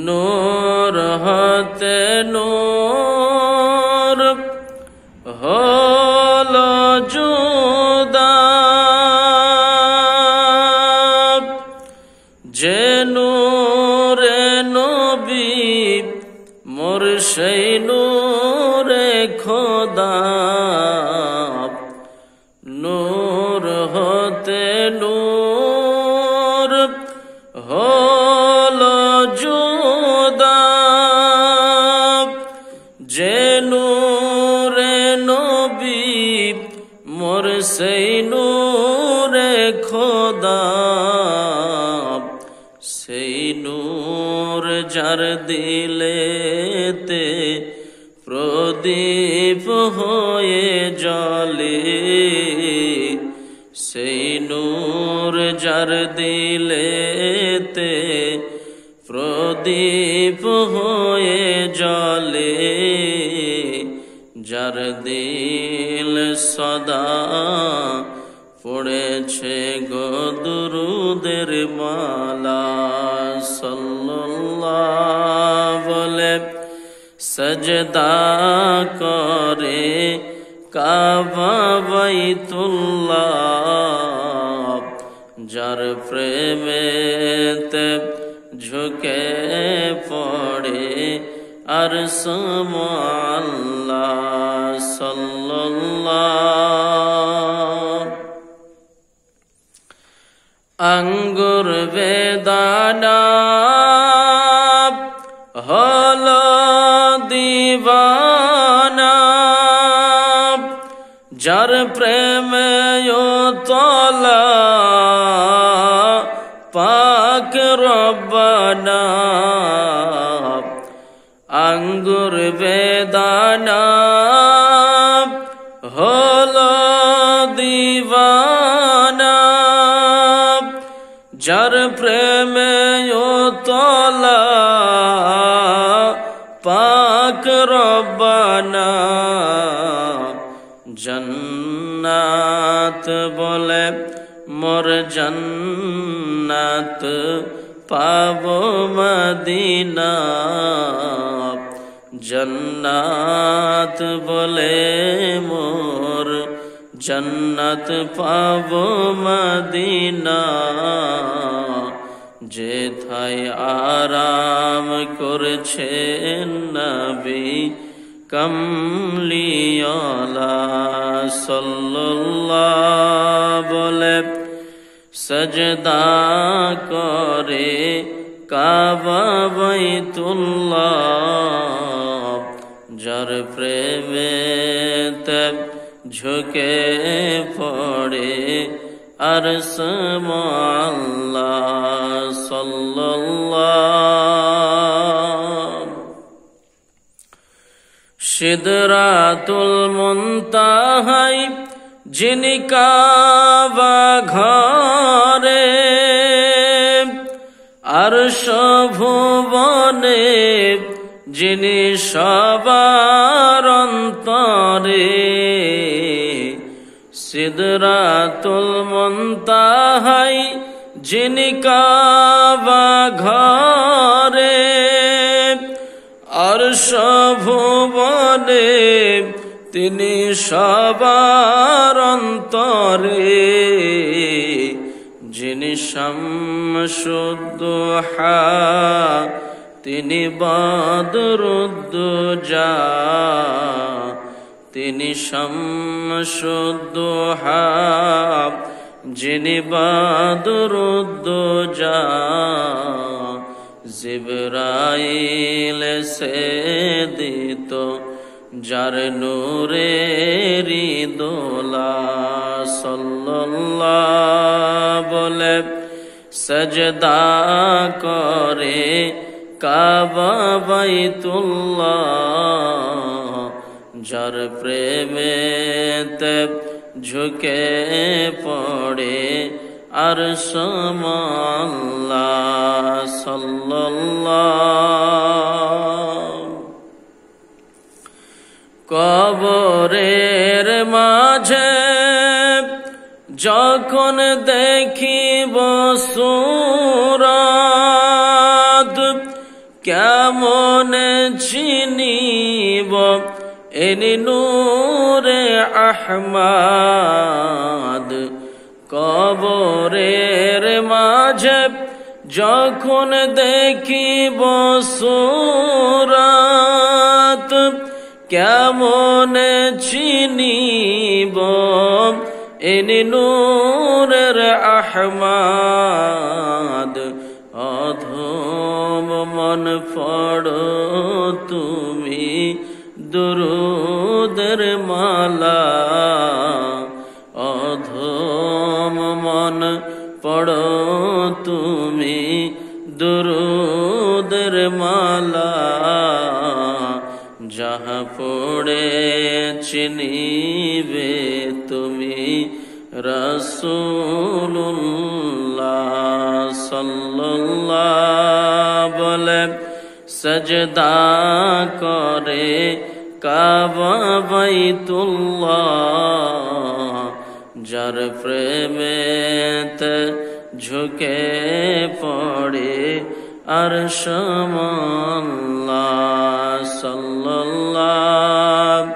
নূর হতে নূর হলো জুদা, যে নূরে নবী মোর সেই নূরে খোদা। নূর হতে নূর হলো জুদা, যে নূরে নবী মোর সেই নূরে খোদা। সেই নূর যার দিলেতে প্রদীপ হয়ে জ্বলে, সেই নূর যার দিলেতে প্রদীপ হয়ে জ্বলে, যার দিল সদা পড়েছে গো দুরুদের মালা। সাল্লাল্লাহু বলে সজদা করে কাবা বাইতুল্লাহ, যার প্রেমেতে ঝুঁকে পড়ে আরশ আল্লাহ। সাল্লাল্লাহু আঙ্গুর বেদানা হলো দিবানা, যার প্রেমে তলা পাক রব্বানা। আঙ্গুর বেদানা হলো দিবানা, যার প্রেমে তলা পাক রব্বানা। জান্নাত বলে মোর জান্নাত পাবো মদিনা, জান্নাত বলে মোর জান্নাত পাবো মদিনা। যেথায় আরাম করছেন নবী কমলিওয়ালা। সাল্লাল্লাহু বলে সজদা করে কাবা বাইতুল্লাহ, যার প্রেমেতে ঝুঁকে পড়ে আরশ আল্লাহ। সাল্লাল্লাহু সিদরাতুল মুনতাহায় যিনি কাবা ঘরে, আরশ ভুবনে যিনি সবার অন্তরে। সিদরাতুল মুনতাহায় যিনি কাবা ঘরে, আরশ ভুবনে তিনি সবার অন্তরে। যিনি শামসুদ্দোহা তিনি বদরুদ্দোজা, তিনি শামসুদ্দোহা যিনি বদরুদ্দোজা। জিবরাইল সে দিত যার নূরেরি দোলা। সাল্লাল্লাহু বলে সজদা করে কাবা বাইতুল্লাহ, যার প্রেমেতে ঝুঁকে পড়ে আরশ আল্লাহ। সাল্লাল্লাহু কবরের মাঝে যখন দেখিব সূরত দেখিব এনি নূরে আহমদ। কবরের মাঝে যখন দেখিব সূরত, কেমন চিনিব এনি নূরের আহমদ। অধম মন পড়ো তুমি দুরূদের মালা, অধম মন পড়ো তুমি দুরূদের মালা। যাহা পড়ে চিনিবে তুমি রাসূলুল্লাহ সাল্লাল্লাহু বলে সজদা করে কাবা বাইতুল্লাহ। যার প্রেমেতে ঝুঁকে পড়ে আরশ আল্লাহ সাল্লাল্লাহু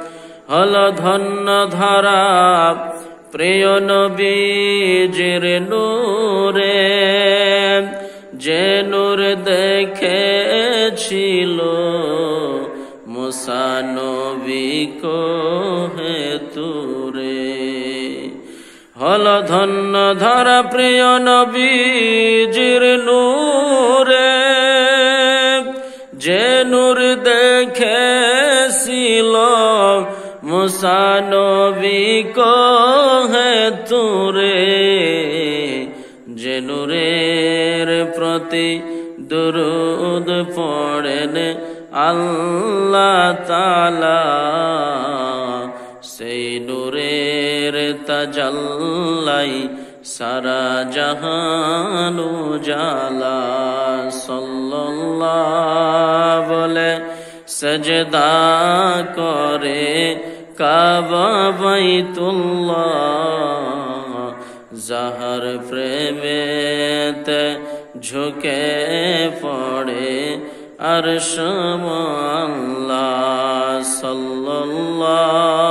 হল ধন্য ধরা প্রিয় নবীজির নূরে। যে নূর দেখেছিল মুসা নবী কোহে তুরে। হল ধন্য ধরা প্রিয় নবীজির নূরে। যে নূর দেখেছিল মুসা নবী কোহে তুরে। যে নূরের প্রতি দুরূদ পড়েন আল্লাহ তাআলা, সেই নূরের তাজাল্লাই সারা জাহান উজালা। সাল্লাল্লাহু বলে সজদা করে কাবা বাইতুল্লাহ। যাহার প্রেমেতে ঝুঁকে পড়ে আরশ আল্লাহ সাল্লাল্লাহু